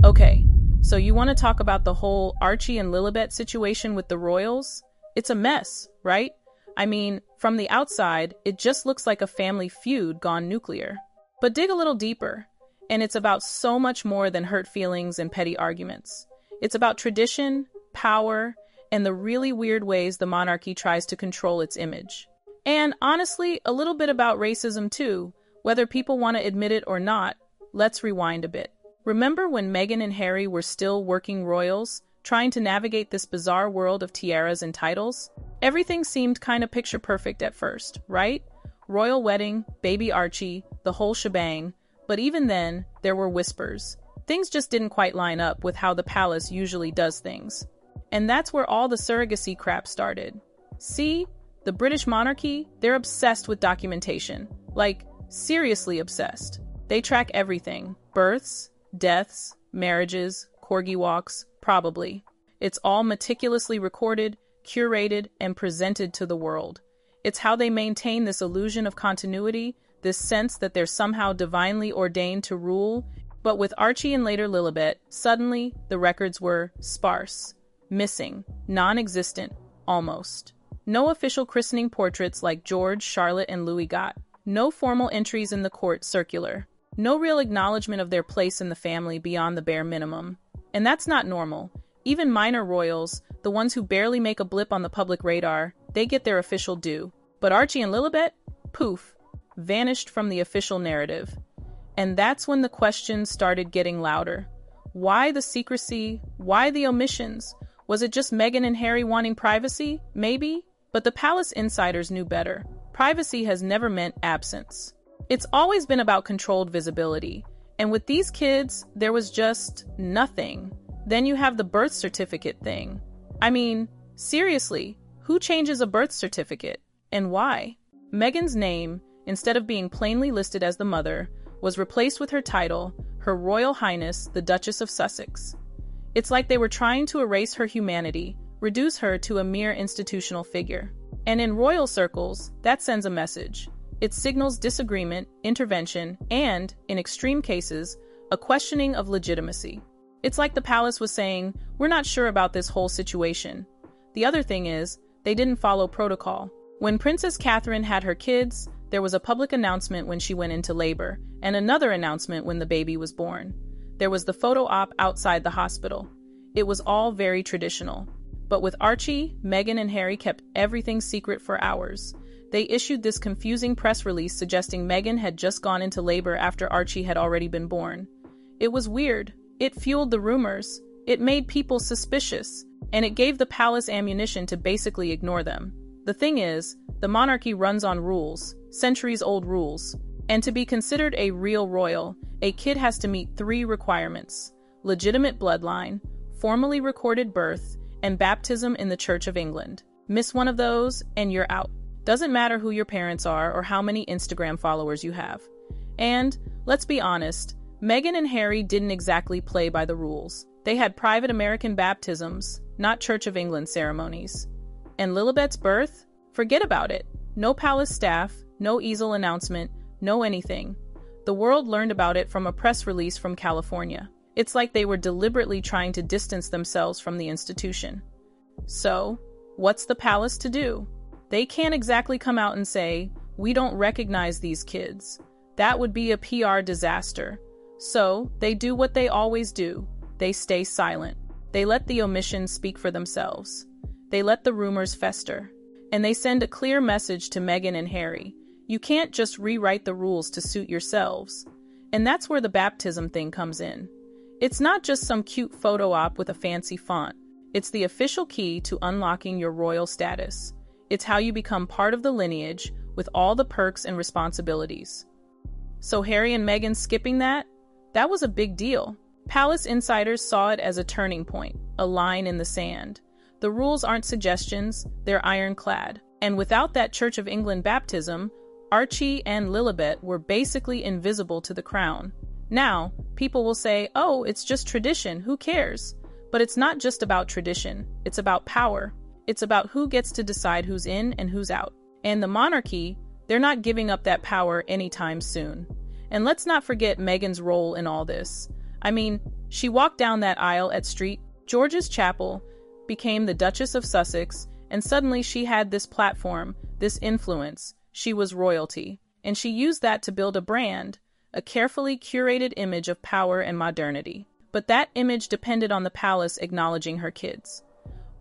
Okay, so you want to talk about the whole Archie and Lilibet situation with the royals? It's a mess, right? I mean, from the outside, it just looks like a family feud gone nuclear. But dig a little deeper, and it's about so much more than hurt feelings and petty arguments. It's about tradition, power, and the really weird ways the monarchy tries to control its image. And honestly, a little bit about racism too, whether people want to admit it or not. Let's rewind a bit. Remember when Meghan and Harry were still working royals, trying to navigate this bizarre world of tiaras and titles? Everything seemed kind of picture perfect at first, right? Royal wedding, baby Archie, the whole shebang. But even then, there were whispers. Things just didn't quite line up with how the palace usually does things. And that's where all the surrogacy crap started. See, the British monarchy, they're obsessed with documentation. Like, seriously obsessed. They track everything. Births, deaths, marriages, corgi walks, probably. It's all meticulously recorded, curated, and presented to the world. It's how they maintain this illusion of continuity, this sense that they're somehow divinely ordained to rule. But with Archie and later Lilibet, suddenly the records were sparse, missing, non-existent, almost. No official christening portraits like George, Charlotte, and Louis got. No formal entries in the court circular. No real acknowledgement of their place in the family beyond the bare minimum. And that's not normal. Even minor royals, the ones who barely make a blip on the public radar, they get their official due. But Archie and Lilibet? Poof. Vanished from the official narrative. And that's when the questions started getting louder. Why the secrecy? Why the omissions? Was it just Meghan and Harry wanting privacy? Maybe? But the palace insiders knew better. Privacy has never meant absence. It's always been about controlled visibility. And with these kids, there was just nothing. Then you have the birth certificate thing. I mean, seriously, who changes a birth certificate? And why? Meghan's name, instead of being plainly listed as the mother, was replaced with her title, Her Royal Highness, the Duchess of Sussex. It's like they were trying to erase her humanity, reduce her to a mere institutional figure. And in royal circles, that sends a message. It signals disagreement, intervention, and, in extreme cases, a questioning of legitimacy. It's like the palace was saying, we're not sure about this whole situation. The other thing is, they didn't follow protocol. When Princess Catherine had her kids, there was a public announcement when she went into labor, and another announcement when the baby was born. There was the photo op outside the hospital. It was all very traditional. But with Archie, Meghan and Harry kept everything secret for hours. They issued this confusing press release suggesting Meghan had just gone into labor after Archie had already been born. It was weird. It fueled the rumors. It made people suspicious. And it gave the palace ammunition to basically ignore them. The thing is, the monarchy runs on rules, centuries-old rules. And to be considered a real royal, a kid has to meet 3 requirements: legitimate bloodline, formally recorded birth, and baptism in the Church of England. Miss one of those, and you're out. Doesn't matter who your parents are or how many Instagram followers you have. And, let's be honest, Meghan and Harry didn't exactly play by the rules. They had private American baptisms, not Church of England ceremonies. And Lilibet's birth? Forget about it. No palace staff, no easel announcement, no anything. The world learned about it from a press release from California. It's like they were deliberately trying to distance themselves from the institution. So, what's the palace to do? They can't exactly come out and say, we don't recognize these kids. That would be a PR disaster. So, they do what they always do. They stay silent. They let the omissions speak for themselves. They let the rumors fester. And they send a clear message to Meghan and Harry. You can't just rewrite the rules to suit yourselves. And that's where the baptism thing comes in. It's not just some cute photo op with a fancy font. It's the official key to unlocking your royal status. It's how you become part of the lineage with all the perks and responsibilities. So Harry and Meghan skipping that was a big deal. Palace insiders saw it as a turning point, a line in the sand. The rules aren't suggestions, they're ironclad. And without that Church of England baptism, Archie and Lilibet were basically invisible to the crown. Now, people will say, oh, it's just tradition, who cares? But it's not just about tradition, it's about power. It's about who gets to decide who's in and who's out. And the monarchy, they're not giving up that power anytime soon. And let's not forget Meghan's role in all this. I mean, she walked down that aisle at St. George's Chapel, became the Duchess of Sussex, and suddenly she had this platform, this influence. She was royalty. And she used that to build a brand, a carefully curated image of power and modernity. But that image depended on the palace acknowledging her kids.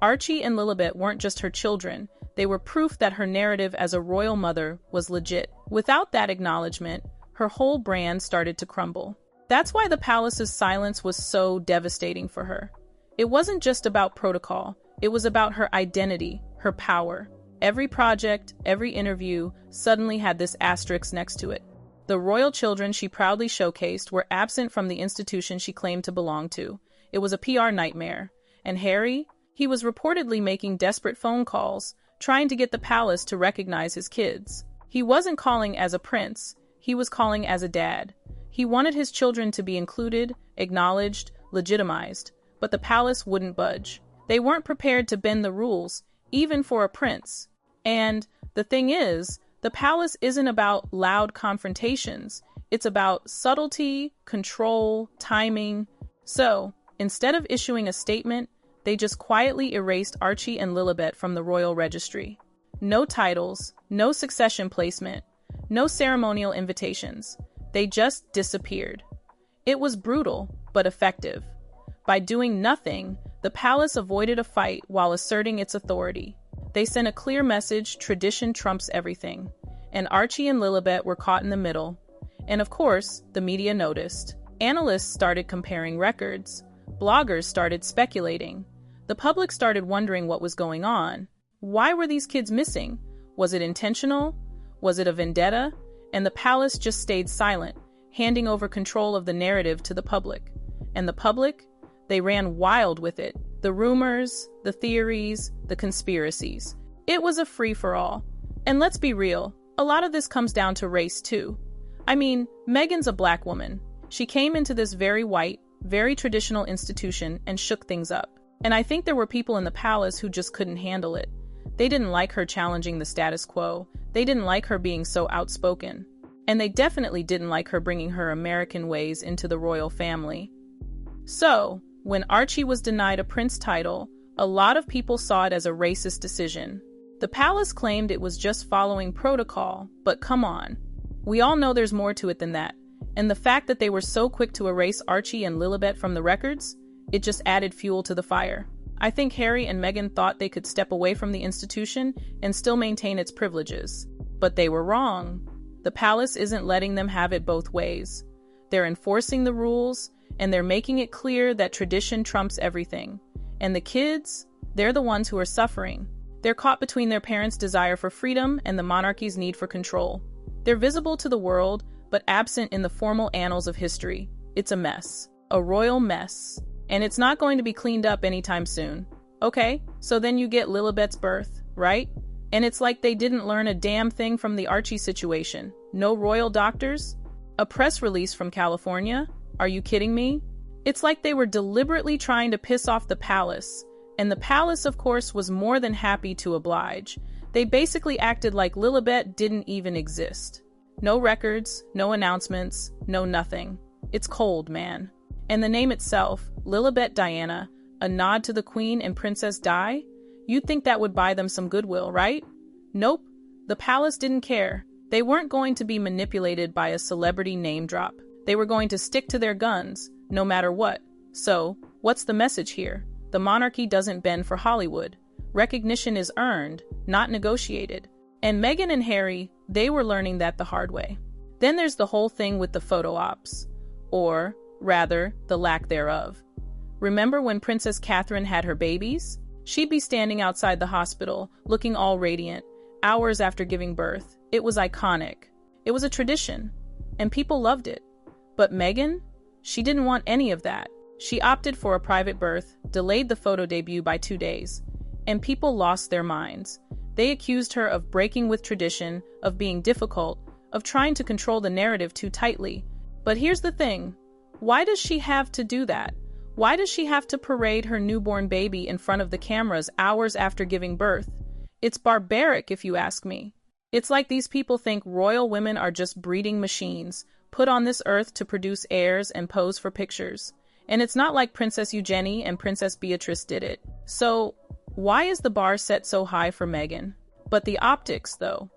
Archie and Lilibet weren't just her children. They were proof that her narrative as a royal mother was legit. Without that acknowledgement, her whole brand started to crumble. That's why the palace's silence was so devastating for her. It wasn't just about protocol. It was about her identity, her power. Every project, every interview suddenly had this asterisk next to it. The royal children she proudly showcased were absent from the institution she claimed to belong to. It was a PR nightmare. And Harry? He was reportedly making desperate phone calls, trying to get the palace to recognize his kids. He wasn't calling as a prince. He was calling as a dad. He wanted his children to be included, acknowledged, legitimized. But the palace wouldn't budge. They weren't prepared to bend the rules, even for a prince. And the thing is, the palace isn't about loud confrontations. It's about subtlety, control, timing. So, instead of issuing a statement, they just quietly erased Archie and Lilibet from the royal registry. No titles, no succession placement, no ceremonial invitations. They just disappeared. It was brutal, but effective. By doing nothing, the palace avoided a fight while asserting its authority. They sent a clear message: tradition trumps everything. And Archie and Lilibet were caught in the middle. And of course, the media noticed. Analysts started comparing records. Bloggers started speculating. The public started wondering what was going on. Why were these kids missing? Was it intentional? Was it a vendetta? And the palace just stayed silent, handing over control of the narrative to the public. And the public? They ran wild with it. The rumors, the theories, the conspiracies. It was a free-for-all. And let's be real, a lot of this comes down to race too. I mean, Meghan's a black woman. She came into this very white, very traditional institution and shook things up. And I think there were people in the palace who just couldn't handle it. They didn't like her challenging the status quo. They didn't like her being so outspoken. And they definitely didn't like her bringing her American ways into the royal family. So, when Archie was denied a prince title, a lot of people saw it as a racist decision. The palace claimed it was just following protocol, but come on. We all know there's more to it than that. And the fact that they were so quick to erase Archie and Lilibet from the records, it just added fuel to the fire. I think Harry and Meghan thought they could step away from the institution and still maintain its privileges. But they were wrong. The palace isn't letting them have it both ways. They're enforcing the rules, and they're making it clear that tradition trumps everything. And the kids, they're the ones who are suffering. They're caught between their parents' desire for freedom and the monarchy's need for control. They're visible to the world, but absent in the formal annals of history. It's a mess. A royal mess. And it's not going to be cleaned up anytime soon. Okay, so then you get Lilibet's birth, right? And it's like they didn't learn a damn thing from the Archie situation. No royal doctors? A press release from California? Are you kidding me? It's like they were deliberately trying to piss off the palace. And the palace, of course, was more than happy to oblige. They basically acted like Lilibet didn't even exist. No records, no announcements, no nothing. It's cold, man. And the name itself, Lilibet Diana, a nod to the Queen and Princess Di? You'd think that would buy them some goodwill, right? Nope. The palace didn't care. They weren't going to be manipulated by a celebrity name drop. They were going to stick to their guns, no matter what. So, what's the message here? The monarchy doesn't bend for Hollywood. Recognition is earned, not negotiated. And Meghan and Harry, they were learning that the hard way. Then there's the whole thing with the photo ops. Or, rather, the lack thereof. Remember when Princess Catherine had her babies? She'd be standing outside the hospital, looking all radiant, hours after giving birth. It was iconic. It was a tradition, and people loved it. But Meghan? She didn't want any of that. She opted for a private birth, delayed the photo debut by 2 days, and people lost their minds. They accused her of breaking with tradition, of being difficult, of trying to control the narrative too tightly. But here's the thing. Why does she have to do that? Why does she have to parade her newborn baby in front of the cameras hours after giving birth? It's barbaric, if you ask me. It's like these people think royal women are just breeding machines, put on this earth to produce heirs and pose for pictures. And it's not like Princess Eugenie and Princess Beatrice did it. So, why is the bar set so high for Meghan? But the optics, though.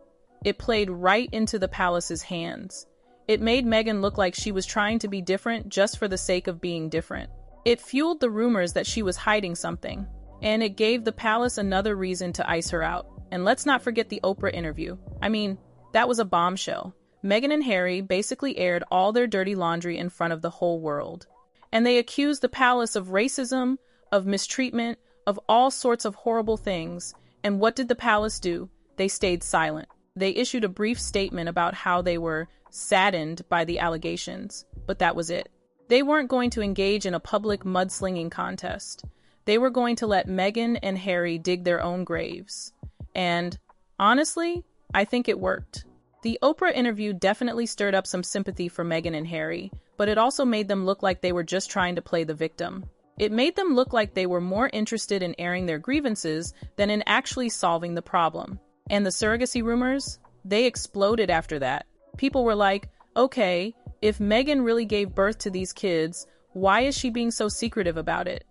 It played right into the palace's hands. It made Meghan look like she was trying to be different just for the sake of being different. It fueled the rumors that she was hiding something. And it gave the palace another reason to ice her out. And let's not forget the Oprah interview. I mean, that was a bombshell. Meghan and Harry basically aired all their dirty laundry in front of the whole world. And they accused the palace of racism, of mistreatment, of all sorts of horrible things. And what did the palace do? They stayed silent. They issued a brief statement about how they were saddened by the allegations, but that was it. They weren't going to engage in a public mudslinging contest. They were going to let Meghan and Harry dig their own graves. And honestly, I think it worked. The Oprah interview definitely stirred up some sympathy for Meghan and Harry, but it also made them look like they were just trying to play the victim. It made them look like they were more interested in airing their grievances than in actually solving the problem. And the surrogacy rumors, they exploded after that. People were like, okay, if Meghan really gave birth to these kids, why is she being so secretive about it?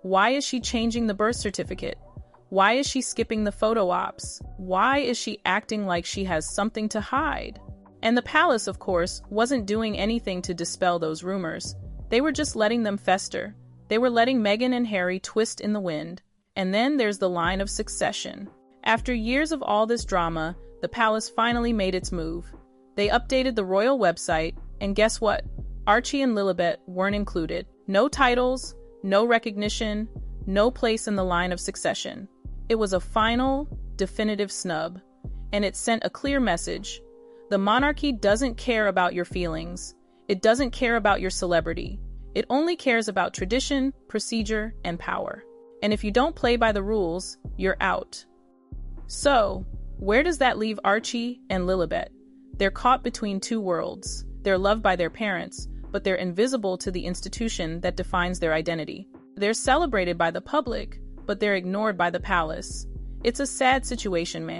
Why is she changing the birth certificate? Why is she skipping the photo ops? Why is she acting like she has something to hide? And the palace, of course, wasn't doing anything to dispel those rumors. They were just letting them fester. They were letting Meghan and Harry twist in the wind. And then there's the line of succession. After years of all this drama, the palace finally made its move. They updated the royal website, and guess what? Archie and Lilibet weren't included. No titles, no recognition, no place in the line of succession. It was a final, definitive snub, and it sent a clear message. The monarchy doesn't care about your feelings. It doesn't care about your celebrity. It only cares about tradition, procedure, and power. And if you don't play by the rules, you're out. So, where does that leave Archie and Lilibet? They're caught between two worlds. They're loved by their parents, but they're invisible to the institution that defines their identity. They're celebrated by the public, but they're ignored by the palace. It's a sad situation, man.